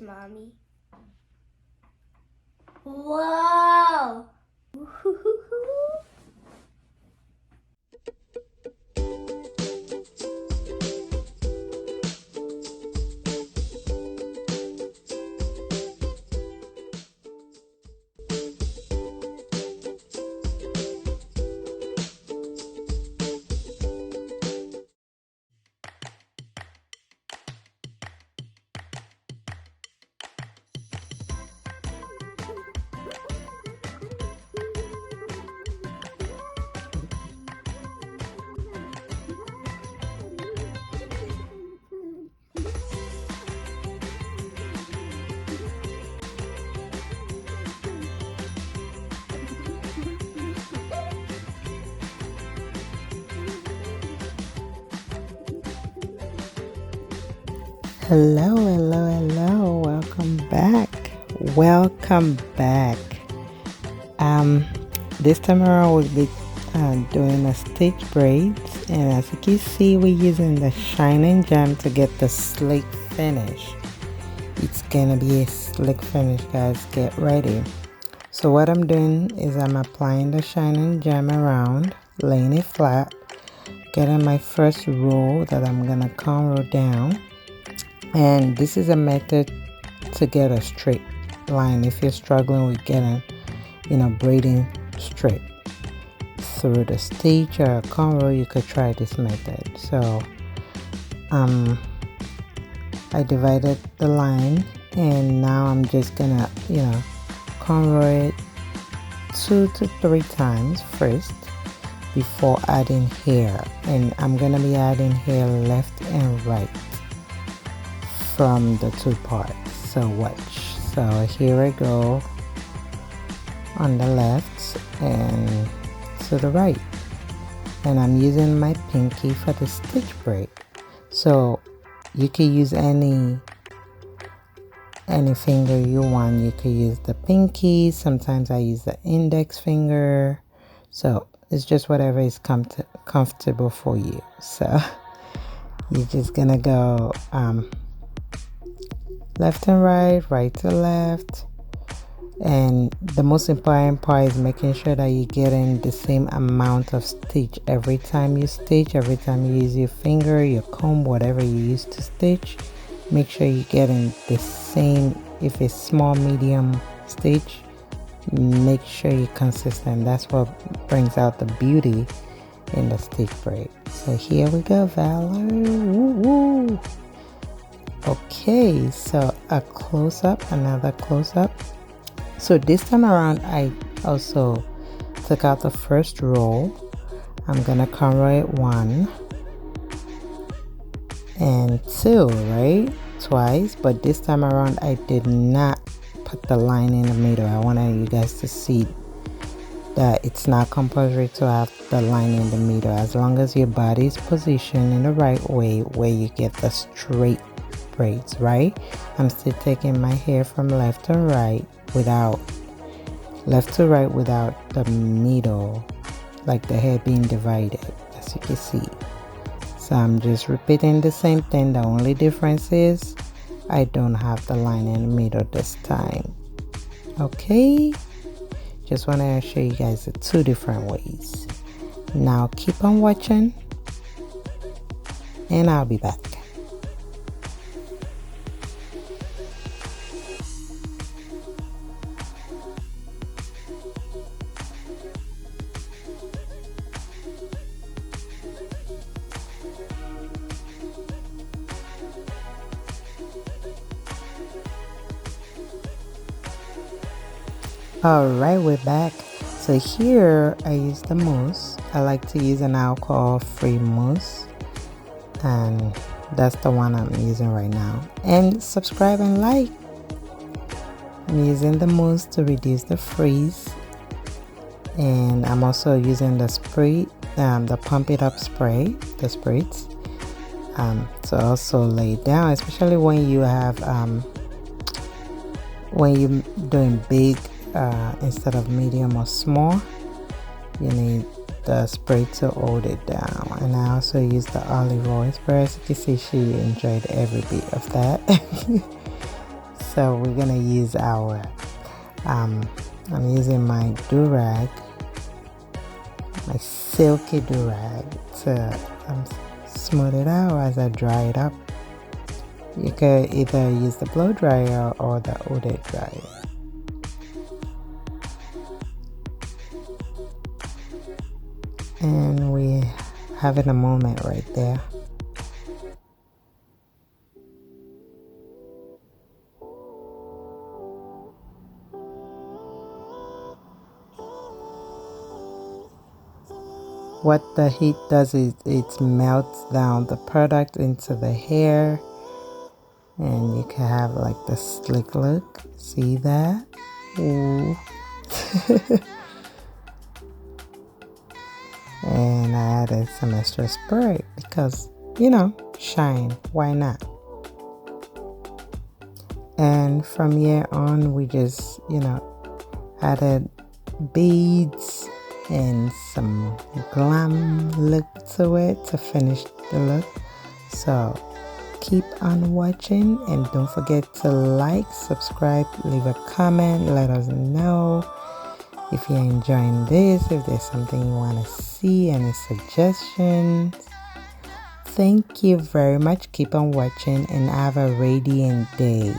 Mommy. Whoa! Hello, welcome back. This time around we'll be doing a stitch braids, and as you can see, we're using the shining gem to get the slick finish. It's gonna be a slick finish, guys, get ready. So what I'm doing is I'm applying the shining gem around, laying it flat, getting my first row that I'm gonna cornrow down. And this is a method to get a straight line if you're struggling with getting, braiding straight through the stitch or a cornrow. You could try this method. So I divided the line, and now I'm just gonna cornrow it 2 to 3 times first before adding hair. And I'm gonna be adding hair left and right from the 2 parts. So watch. So here I go on the left and to the right, and I'm using my pinky for the stitch braid. So you can use any finger you want. You could use the pinky, sometimes I use the index finger, so it's just whatever is comfortable for you. So you're just gonna go left and right, right to left, and the most important part is making sure that you're getting the same amount of stitch every time you stitch. Every time you use your finger, your comb, whatever you use to stitch, make sure you're getting the same. If it's small, medium stitch, make sure you're consistent. That's what brings out the beauty in the stitch braid. So here we go, Valor. Woo woo. Okay, so a close-up, another close-up. So this time around I also took out the first row. I'm gonna cornrow it 1 and 2, right? Twice, but this time around I did not put the line in the middle. I wanted you guys to see that it's not compulsory to have the line in the middle, as long as your body is positioned in the right way where you get the straight braids, right? I'm still taking my hair from left to right without the middle, like the hair being divided, as you can see. So I'm just repeating the same thing. The only difference is I don't have the line in the middle this time. Okay, just want to show you guys the 2 different ways. Now keep on watching and I'll be back. Alright, we're back. So here I use the mousse. I like to use an alcohol-free mousse, and that's the one I'm using right now. And subscribe and like. I'm using the mousse to reduce the freeze, and I'm also using the spray, the pump it up spray, the sprays, to also lay down, especially when you have when you're doing big instead of medium or small. You need the spray to hold it down. And I also use the olive oil spray. As you can see, she enjoyed every bit of that. So we're gonna use our I'm using my do-rag, my silky do-rag, to smooth it out as I dry it up. You could either use the blow dryer or the eau dryer. And we having a moment right there. What the heat does is it melts down the product into the hair, and you can have like the slick look. See that? Ooh. And I added some extra spray because, you know, shine. Why not? And from here on, we just, you know, added beads and some glam look to it to finish the look. So keep on watching, and don't forget to like, subscribe, leave a comment, let us know if you're enjoying this, if there's something you want to see, any suggestions. Thank you very much. Keep on watching and have a radiant day.